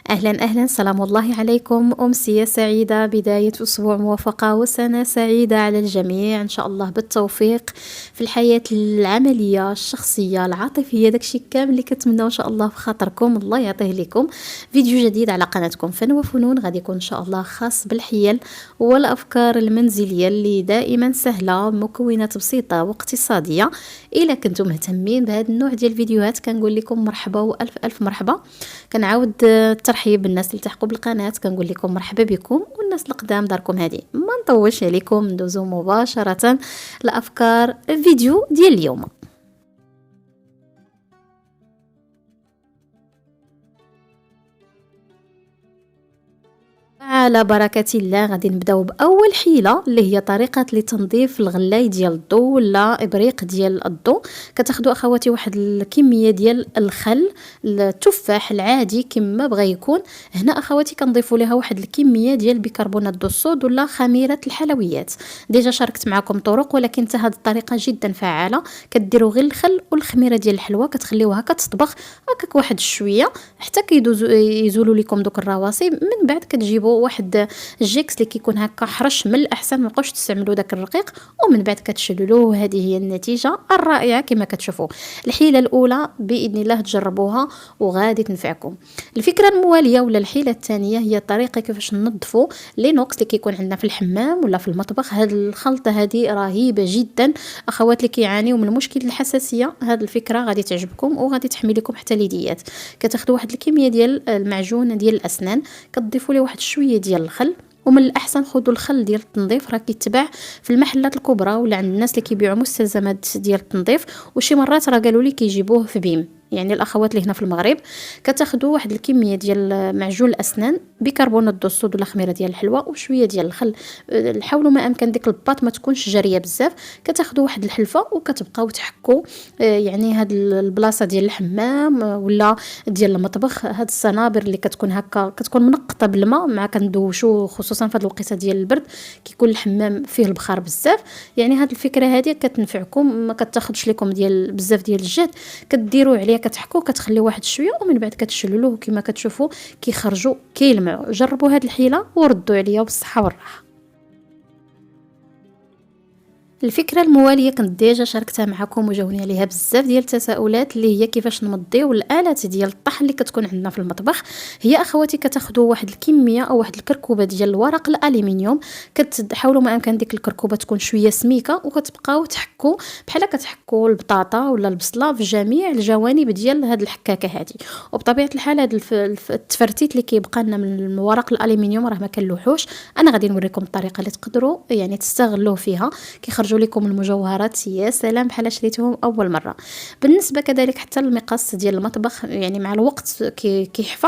أهلا أهلا، سلام الله عليكم. أمسية سعيدة، بداية أسبوع موفقة وسنة سعيدة على الجميع إن شاء الله بالتوفيق في الحياة العملية الشخصية العاطفية، داكشي كامل اللي كتمناو إن شاء الله في خاطركم الله يعطيه لكم. فيديو جديد على قناتكم فن وفنون، غادي يكون إن شاء الله خاص بالحيل والأفكار المنزلية اللي دائما سهلة، مكونات بسيطة واقتصادية. إلا كنتم مهتمين بهذا النوع ديال الفيديوهات كنقول لكم مرحبا وألف ألف مرحبا. كنعاود الترحيب بالناس اللي التحقوا بالقناه، كنقول لكم مرحبا بكم، والناس القدام داركم هذه ما نطولش عليكم، ندوزو مباشره لافكار الفيديو ديال اليوم. على بركة الله غادي نبداو باول حيله اللي هي طريقه لتنظيف الغلاي ديال الضو ولا ابريق ديال الضو. كتاخذوا اخواتي واحد الكميه ديال الخل التفاح العادي كما بغى يكون. هنا اخواتي كنضيفوا لها واحد الكميه ديال بيكربونات الصود ولا خميره الحلويات. ديجا شاركت معكم طرق، ولكن حتى هذه الطريقه جدا فعاله. كديروا غير الخل والخميره ديال الحلوى، كتخليوها كتطبخ هكاك واحد شويه حتى يزولوا لكم دوك الرواسب. من بعد كتجيبوا واحد الجيكس اللي كيكون هكا حرش، من الاحسن ما تبقاوش تستعملوا داك الرقيق، ومن بعد كتشللوه. هذه هي النتيجه الرائعه كما كتشوفوا. الحيله الاولى باذن الله تجربوها وغادي تنفعكم. الفكره المواليه ولا الحيله الثانيه هي الطريقه كيفاش ننظفوا لينوكس اللي كيكون عندنا في الحمام ولا في المطبخ. هذه الخلطه هذه رهيبه جدا. اخوات اللي كيعانيوا من مشكل الحساسيه، هذه الفكره غادي تعجبكم وغادي تحمي لكم حتى اليديات. كتاخذوا واحد الكميه ديال المعجون ديال الاسنان، كتضيفوا ليه واحد شويه ديال الخل، ومن الاحسن خذوا الخل ديال التنظيف، راه كيتباع في المحلات الكبرى ولا عند الناس اللي كيبيعوا مستلزمات ديال التنظيف، وشي مرات راه قالوا لي كيجيبوه في بيم، يعني الاخوات اللي هنا في المغرب. كتاخذوا واحد الكميه ديال معجون الاسنان، بيكربونات الصود ولا خميره ديال الحلوى وشويه ديال الخل. حاولوا ما امكن ديك الباط ما تكونش جاريه بزاف. كتاخذوا واحد الحلفه وكتبقاو تحكوا يعني هاد البلاصه ديال الحمام ولا ديال المطبخ. هاد الصنابر اللي كتكون هكا كتكون منقطه بالماء، مع كندوشو خصوصا في هاد الوقيته ديال البرد كيكون الحمام فيه البخار بزاف. يعني هاد الفكره هذه كتنفعكم، ما كتاخذش لكم ديال بزاف ديال الجهد. كديروا عليه كتحكوا كتخليوه واحد شويه، ومن بعد كتشللوه كما كتشوفوا كيخرجوا كيلمعوا. جربوا هاد الحيله وردوا عليا بالصحه والراحه. الفكره المواليه كنت ديجا شاركتها معكم وجاوني عليها بزاف ديال التساؤلات، اللي هي كيفاش نمضيو الالات ديال الطحن اللي كتكون عندنا في المطبخ. هي اخواتي كتاخذوا واحد الكميه او واحد الكركوبه ديال الورق الالومنيوم، كتحاولوا ما امكن ديك الكركوبه تكون شويه سميكه، وكتبقاو تحكوا بحال كتحكوا البطاطا ولا البصله في جميع الجوانب ديال هاد الحكاكه هذه. وبطبيعه الحال هاد التفرتيت اللي كيبقى لنا من الورق الالومنيوم راه ما كنلوحوش. انا غادي نوريكم الطريقه اللي تقدروا يعني تستغلوه فيها، كيخرجوا لكم المجوهرات يا سلام بحال شريتهم اول مره. بالنسبه كذلك حتى المقص ديال المطبخ، يعني مع الوقت كيحفى.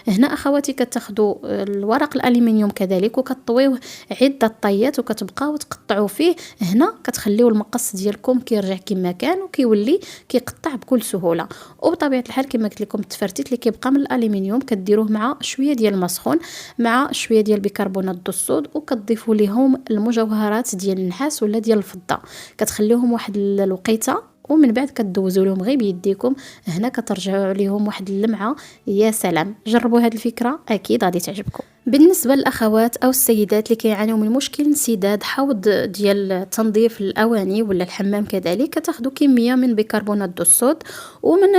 هنا اخواتي كتاخذوا الورق الالومنيوم كذلك وكطويوه عده طيات وكتبقاو تقطعوا فيه. هنا كتخليو المقص ديالكم كيرجع كما كان وكيولي كيقطع بكل سهوله. وبطبيعه الحال كما قلت لكم التفرتيت اللي كيبقى من الالومنيوم كديروه مع شويه ديال الماء سخون مع شويه ديال بيكربونات الصود، وكتضيفوا ليهم المجوهرات ديال النحاس ولا ديال الفضه. كتخليوهم واحد الوقيته، ومن بعد كدوزوا لهم غير بيديكم. هنا كترجعوا عليهم واحد اللمعه يا سلام. جربوا هذه الفكره اكيد غادي تعجبكم. بالنسبه للاخوات او السيدات اللي كيعانيو من مشكل انسداد حوض ديال تنظيف الاواني ولا الحمام كذلك، كتاخذوا كميه من بيكربونات الصود ومن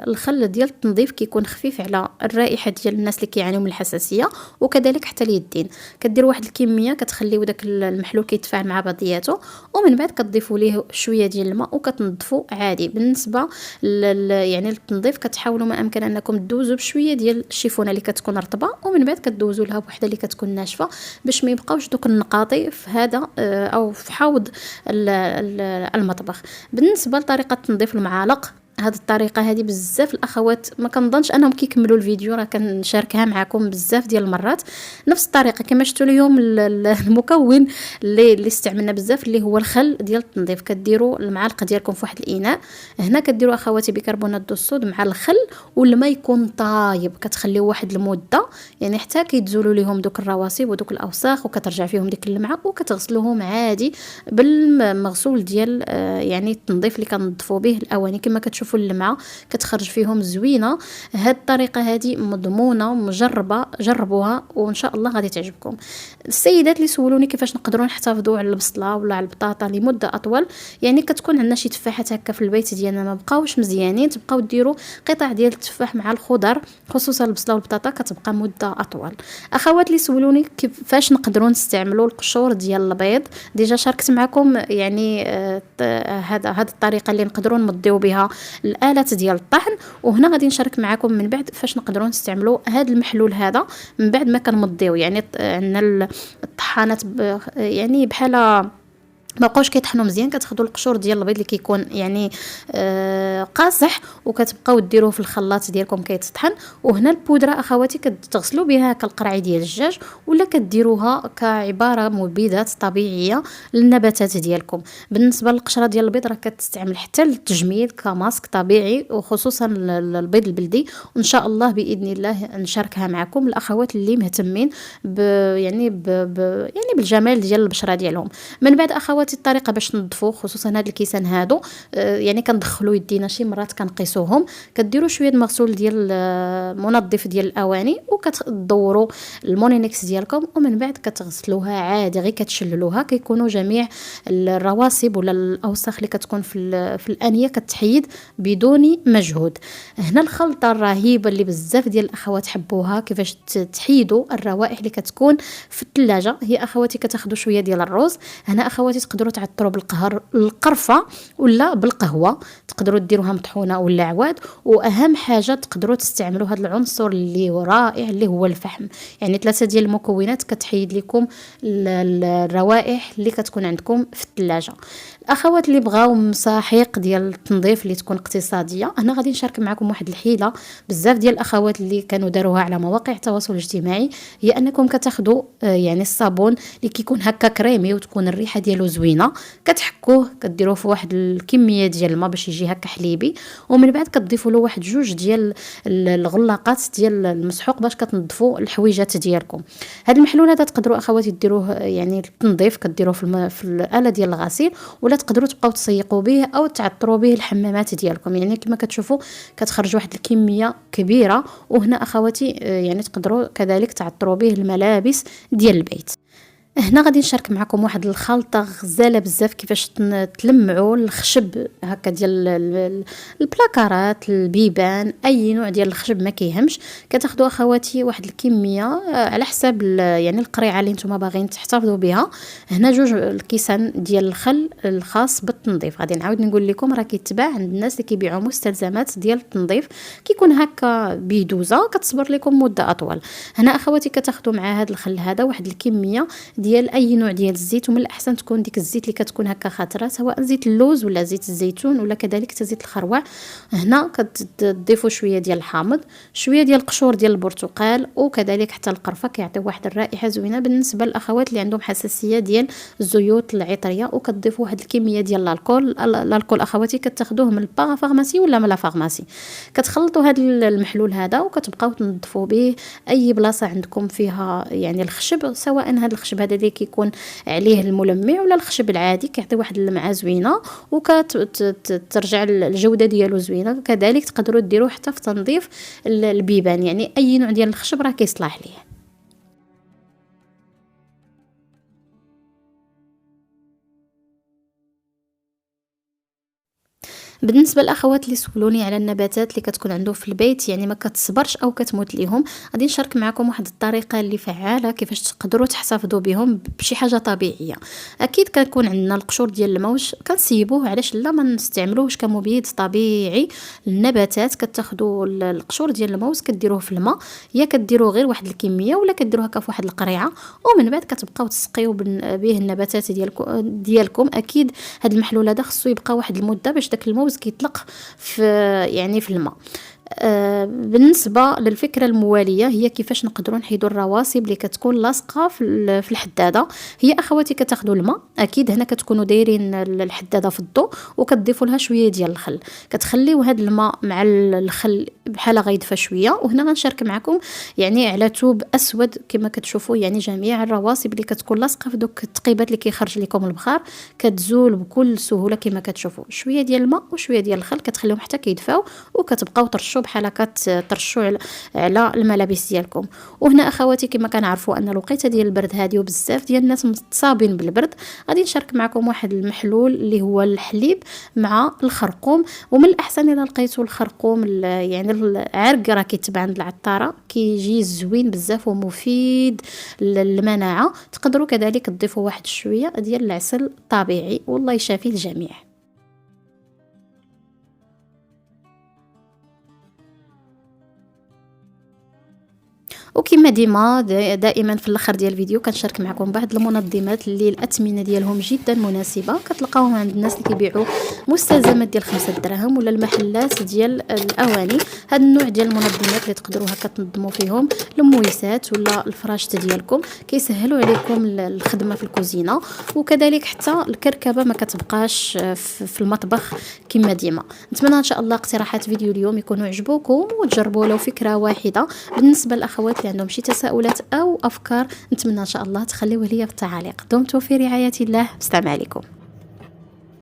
الخل ديال التنظيف، كيكون خفيف على الرائحه ديال الناس اللي كيعانيو من الحساسيه وكذلك حتى اليدين. كديروا واحد الكميه كتخليو داك المحلول كيتفاعل مع بعضياته، ومن بعد كتضيفوا ليه شويه ديال الماء وكتنظفوا عادي. بالنسبه يعني للتنظيف كتحاولوا ما امكن انكم تدوزوا بشويه ديال الشيفونه اللي كتكون رطبه، ومن بعد كدوزوا لها بوحده اللي كتكون ناشفه باش ما يبقاوش دوك النقاطي في هذا او في حوض المطبخ. بالنسبه لطريقه تنظيف المعالق، هذه الطريقه هذه بزاف الاخوات ما كنظنش انهم كيكملوا الفيديو، راه كنشاركها معكم بزاف ديال المرات. نفس الطريقه كما شفتوا اليوم المكون اللي استعملنا بزاف اللي هو الخل ديال التنظيف. كديروا المعالق ديالكم في واحد الاناء. هنا كديروا اخواتي بيكربونات الصود مع الخل والماء يكون طايب، كتخليوه واحد المده يعني حتى كيتزولوا لهم دوك الرواسب ودوك الاوساخ، وكترجع فيهم ديك اللمعه وكتغسلوهم عادي بالمغسول ديال يعني التنظيف اللي كنظفوا به الاواني. كما كتشوفوا كتشوفوا اللمعه كتخرج فيهم زوينه. هاد الطريقه هذه مضمونه مجربه، جربوها وان شاء الله غادي تعجبكم. السيدات اللي سولوني كيفاش نقدروا نحتفظوا على البصله ولا على البطاطا لمده اطول، يعني كتكون عندنا شي تفاحات هكا في البيت ديالنا ما بقاوش مزيانين، تبقاو ديروا قطع ديال التفاح مع الخضر خصوصا البصله والبطاطا كتبقى مده اطول. اخوات اللي سولوني كيفاش نقدروا نستعملوا القشور ديال البيض، ديجا شاركت معكم يعني هاد الطريقه اللي نقدروا نمضيو بها الالات ديال الطحن، وهنا غادي نشارك معكم من بعد فاش نقدروا نستعملوا هاد المحلول هذا من بعد ما كنمضيو. يعني عندنا الطحانات يعني بحال ما بقاوش كيطحنوا مزيان، كتاخذوا القشور ديال البيض اللي كيكون يعني قاصح وكتبقاو ديروه في الخلاط ديالكم كيتطحن. وهنا البودره اخواتي كتغسلوا بها كالقرعي ديال الدجاج ولا كديروها كعباره مبيدات طبيعيه للنباتات ديالكم. بالنسبه للقشره ديال البيض راه كتستعمل حتى للتجميل كماسك طبيعي وخصوصا البيض البلدي، وان شاء الله باذن الله نشاركها معكم الاخوات اللي مهتمين يعني يعني بالجمال ديال البشره ديالهم. من بعد اخواتي الطريقه باش تنظفوا خصوصا هاد الكيسان هادو، يعني كندخلوا يدينا شي مرات كنقيسوهم، كديروا شويه المغسول ديال منظف ديال الاواني وكتدوروا المونينكس ديالكم، ومن بعد كتغسلوها عادي غير كتشللوها، كيكونوا جميع الرواسب ولا الاوساخ اللي كتكون في الانيه كتحيد بدون مجهود. هنا الخلطه الرهيبه اللي بزاف ديال الاخوات حبوها كيفاش تحيدوا الروائح اللي كتكون في الثلاجه، هي اخواتي كتاخذوا شويه ديال الروز. هنا اخواتي تقدروا تعطروا القرفه ولا بالقهوه، تقدروا ديروها مطحونه ولا عواد، واهم حاجه تقدروا تستعملوا هذا العنصر اللي رائع اللي هو الفحم. يعني 3 ديال المكونات كتحيد لكم الروائح اللي كتكون عندكم في الثلاجه. الاخوات اللي بغاو مصاحيق ديال التنظيف اللي تكون اقتصاديه، هنا غادي نشارك معكم واحد الحيله بزاف ديال الاخوات اللي كانوا داروها على مواقع التواصل الاجتماعي، هي انكم كتاخذوا يعني الصابون اللي كيكون هكا كريمي وتكون الريحه ديالو زوينه، كتحكوه كديروه في واحد الكميه ديال الماء باش يجي هكا حليبي، ومن بعد كتضيفوا له واحد 2 ديال الغلاقات ديال المسحوق باش كتنظفوا الحويجات ديالكم. هذا المحلول هذا تقدروا اخواتي ديروه يعني التنظيف كديروه في الاله ديال الغسيل، ولا تقدروا تبقاو تسيقوا به او تعطروا به الحمامات ديالكم. يعني كما كتشوفوا كتخرج واحد الكميه كبيره، وهنا اخواتي يعني تقدروا كذلك تعطروا به الملابس ديال البيت. هنا غادي نشارك معكم واحد الخلطه غزاله بزاف كيفاش تلمعوا الخشب هكا ديال البلاكارات البيبان، اي نوع ديال الخشب ما كيهمش. كتاخذوا اخواتي واحد الكميه على حساب يعني القريعه اللي نتوما باغيين تحتفظوا بها. هنا 2 الكيسان ديال الخل الخاص بالتنظيف، غادي نعاود نقول لكم راه كيتباع عند الناس اللي كيبيعوا مستلزمات ديال التنظيف، كيكون هكا بيدوزه كتصبر لكم مده اطول. هنا اخواتي كتاخذوا مع هذا الخل هذا واحد الكميه ديال اي نوع ديال الزيت، ومن الاحسن تكون ديك الزيت اللي كتكون هكا خضراء، سواء زيت اللوز ولا زيت الزيتون ولا كذلك حتى زيت الخروع. هنا كتضيفوا شويه ديال الحامض، شويه ديال القشور ديال البرتقال، وكذلك حتى القرفه كيعطيو واحد الرائحه زوينه بالنسبه للاخوات اللي عندهم حساسيه ديال الزيوت العطريه. وكتضيفوا واحد الكميه ديال الالكول اخواتي كتاخذوه من الفارماسي ولا من لا فارماسي، كتخلطوا هذا المحلول هذا وكتبقاو تنظفوا به اي بلاصه عندكم فيها يعني الخشب، سواء هذا الخشب هذا اللي كيكون عليه الملمع ولا الخشب العادي، كيعطي واحد اللمعه زوينه وكترجع الجوده ديالو زوينه. كذلك تقدروا ديروه حتى في تنظيف البيبان، يعني اي نوع ديال الخشب راه كيصلح ليه. بالنسبه للاخوات اللي سولوني على النباتات اللي كتكون عندهم في البيت يعني ما كتصبرش او كتموت ليهم، غادي نشارك معكم واحد الطريقه اللي فعاله كيفاش تقدروا تحتفظوا بهم بشي حاجه طبيعيه. اكيد كنكون عندنا القشور ديال الموش كنسيبوه، علاش لا ما نستعملوهش كمبيد طبيعي للنباتات. كتاخذوا القشور ديال الموز كديروه في الماء، يا كديروه غير واحد الكميه ولا كديروه هكا في واحد القريعه، ومن بعد كتبقاو تسقيو به النباتات ديالكم. اكيد هذا المحلول هذا خصو يبقى واحد المده باش داك الموز كيطلق في يعني في الماء. بالنسبة للفكرة الموالية هي كيفاش نقدروا نحيدوا الرواسب اللي كتكون لاصقة في الحدادة. هي اخواتي كتاخذوا الماء، اكيد هنا كتكونوا دايرين الحدادة في الضوء وكتضيفوا لها شوية ديال الخل، كتخليو هذا الماء مع الخل بحال غيدفى شوية. وهنا غنشارك معكم يعني على توب اسود كما كتشوفوا، يعني جميع الرواسب اللي كتكون لاصقة في دوك التقيبات اللي كيخرج لكم البخار كتزول بكل سهولة كما كتشوفوا. شوية ديال الماء وشوية ديال الخل كتخليهم حتى كيدفاو، وكتبقاو ترشوا بحال هكا، ترشوا على الملابس ديالكم. وهنا اخواتي كما كنعرفوا ان الوقيته ديال البرد هذه وبزاف ديال الناس متصابين بالبرد، غادي نشارك معكم واحد المحلول اللي هو الحليب مع الخرقوم. ومن الاحسن الا لقيتوا الخرقوم يعني العرق راه كيتباع عند العطاره، كيجي زوين بزاف ومفيد للمناعه. تقدروا كذلك تضيفوا واحد شويه ديال العسل طبيعي، والله يشافي الجميع. وكما ديما دائما في الاخر ديال الفيديو كنشارك معكم بعض المنظمات اللي الاثمنه ديالهم جدا مناسبه، كتلقاوهم عند الناس اللي كيبيعوا مستلزمات ديال 5 دراهم ولا المحلات ديال الاواني. هذا النوع ديال المنظمات اللي تقدروا هكا تنظموا فيهم المويسات ولا الفراشت ديالكم، كيسهلوا عليكم الخدمه في الكوزينه، وكذلك حتى الكركبه ما كتبقاش في المطبخ كما ديما. نتمنى ان شاء الله اقتراحات فيديو اليوم يكونوا عجبوكم وتجربوا لو فكره واحده. بالنسبه للاخوات اللي عندهم شي تساؤلات او افكار، نتمنى ان شاء الله تخليوه ليا في التعاليق. دمتم في رعايه الله، السلام عليكم.